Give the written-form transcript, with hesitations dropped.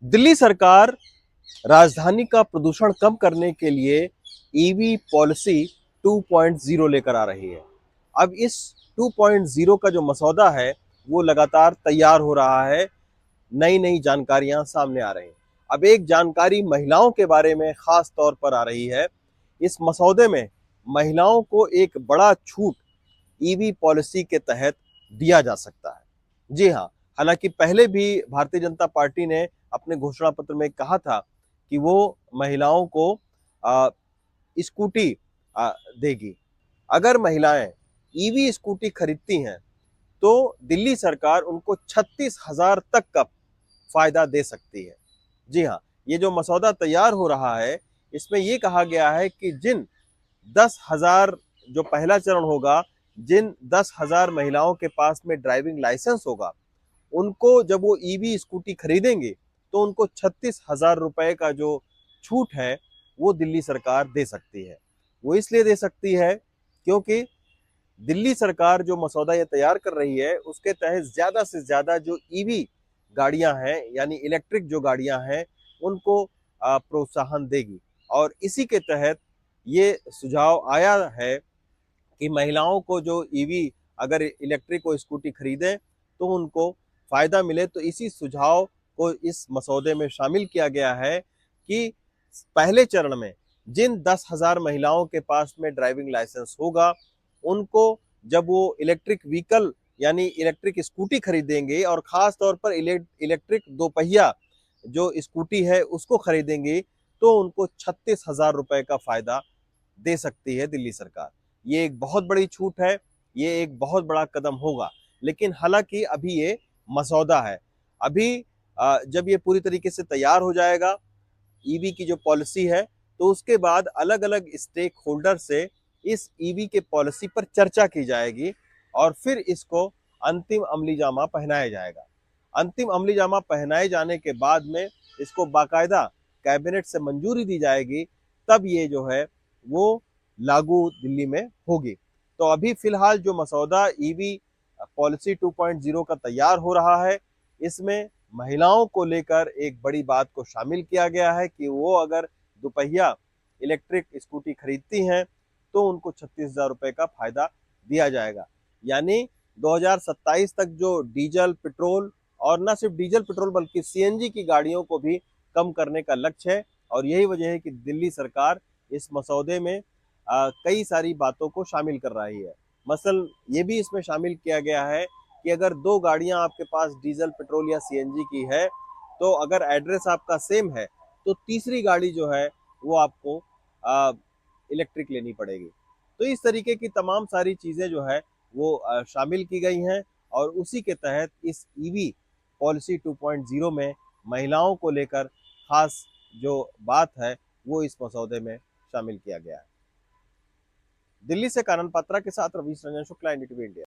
दिल्ली सरकार राजधानी का प्रदूषण कम करने के लिए ईवी पॉलिसी 2.0 लेकर आ रही है। अब इस 2.0 का जो मसौदा है वो लगातार तैयार हो रहा है। नई नई जानकारियां सामने आ रही हैं। अब एक जानकारी महिलाओं के बारे में खास तौर पर आ रही है। इस मसौदे में महिलाओं को एक बड़ा छूट ईवी पॉलिसी के तहत दिया जा सकता है। जी हाँ, हालांकि पहले भी भारतीय जनता पार्टी ने अपने घोषणा पत्र में कहा था कि वो महिलाओं को आ, स्कूटी देगी। अगर महिलाएं ईवी स्कूटी खरीदती हैं तो दिल्ली सरकार उनको 36,000 तक का फायदा दे सकती है। जी हाँ, ये जो मसौदा तैयार हो रहा है इसमें ये कहा गया है कि जिन 10,000 जो पहला चरण होगा, जिन 10,000 महिलाओं के पास में ड्राइविंग लाइसेंस होगा उनको जब वो ईवी स्कूटी खरीदेंगे तो उनको 36,000 रुपए का जो छूट है वो दिल्ली सरकार दे सकती है। वो इसलिए दे सकती है क्योंकि दिल्ली सरकार जो मसौदा ये तैयार कर रही है उसके तहत ज्यादा से ज्यादा जो ईवी गाड़ियां हैं यानी इलेक्ट्रिक जो गाड़ियां हैं उनको प्रोत्साहन देगी। और इसी के तहत ये सुझाव आया है कि महिलाओं को जो ईवी अगर इलेक्ट्रिक को स्कूटी खरीदें तो उनको फायदा मिले। तो इसी सुझाव को इस मसौदे में शामिल किया गया है कि पहले चरण में जिन 10,000 महिलाओं के पास में ड्राइविंग लाइसेंस होगा उनको जब वो इलेक्ट्रिक व्हीकल यानी इलेक्ट्रिक स्कूटी खरीदेंगे और खास तौर पर इलेक्ट्रिक दोपहिया जो स्कूटी है उसको खरीदेंगे तो उनको 36,000 रुपए का फायदा दे सकती है दिल्ली सरकार। ये एक बहुत बड़ी छूट है, ये एक बहुत बड़ा कदम होगा। लेकिन हालांकि अभी ये मसौदा है। अभी जब ये पूरी तरीके से तैयार हो जाएगा ईवी की जो पॉलिसी है तो उसके बाद अलग अलग स्टेक होल्डर से इस ईवी के पॉलिसी पर चर्चा की जाएगी और फिर इसको अंतिम अमली जामा पहनाया जाएगा। अंतिम अमली जामा पहनाए जाने के बाद में इसको बाकायदा कैबिनेट से मंजूरी दी जाएगी, तब ये जो है वो लागू दिल्ली में होगी। तो अभी फिलहाल जो मसौदा ईवी पॉलिसी 2.0 का तैयार हो रहा है इसमें महिलाओं को लेकर एक बड़ी बात को शामिल किया गया है कि वो अगर दोपहिया इलेक्ट्रिक स्कूटी खरीदती हैं तो उनको 36,000 रुपए का फायदा दिया जाएगा। यानी 2027 तक जो डीजल पेट्रोल और न सिर्फ डीजल पेट्रोल बल्कि सीएनजी की गाड़ियों को भी कम करने का लक्ष्य है। और यही वजह है कि दिल्ली सरकार इस मसौदे में कई सारी बातों को शामिल कर रही है। मसलन ये भी इसमें शामिल किया गया है कि अगर दो गाड़ियां आपके पास डीजल पेट्रोल या सीएनजी की है तो अगर एड्रेस आपका सेम है तो तीसरी गाड़ी जो है वो आपको इलेक्ट्रिक लेनी पड़ेगी। तो इस तरीके की तमाम सारी चीजें जो है वो शामिल की गई हैं और उसी के तहत इस ईवी पॉलिसी 2.0 में महिलाओं को लेकर खास जो बात है वो इस मसौदे में शामिल किया गया है। दिल्ली से कानन पात्रा के साथ रवीश रंजन शुक्ला, एनडीटीवी इंडिया।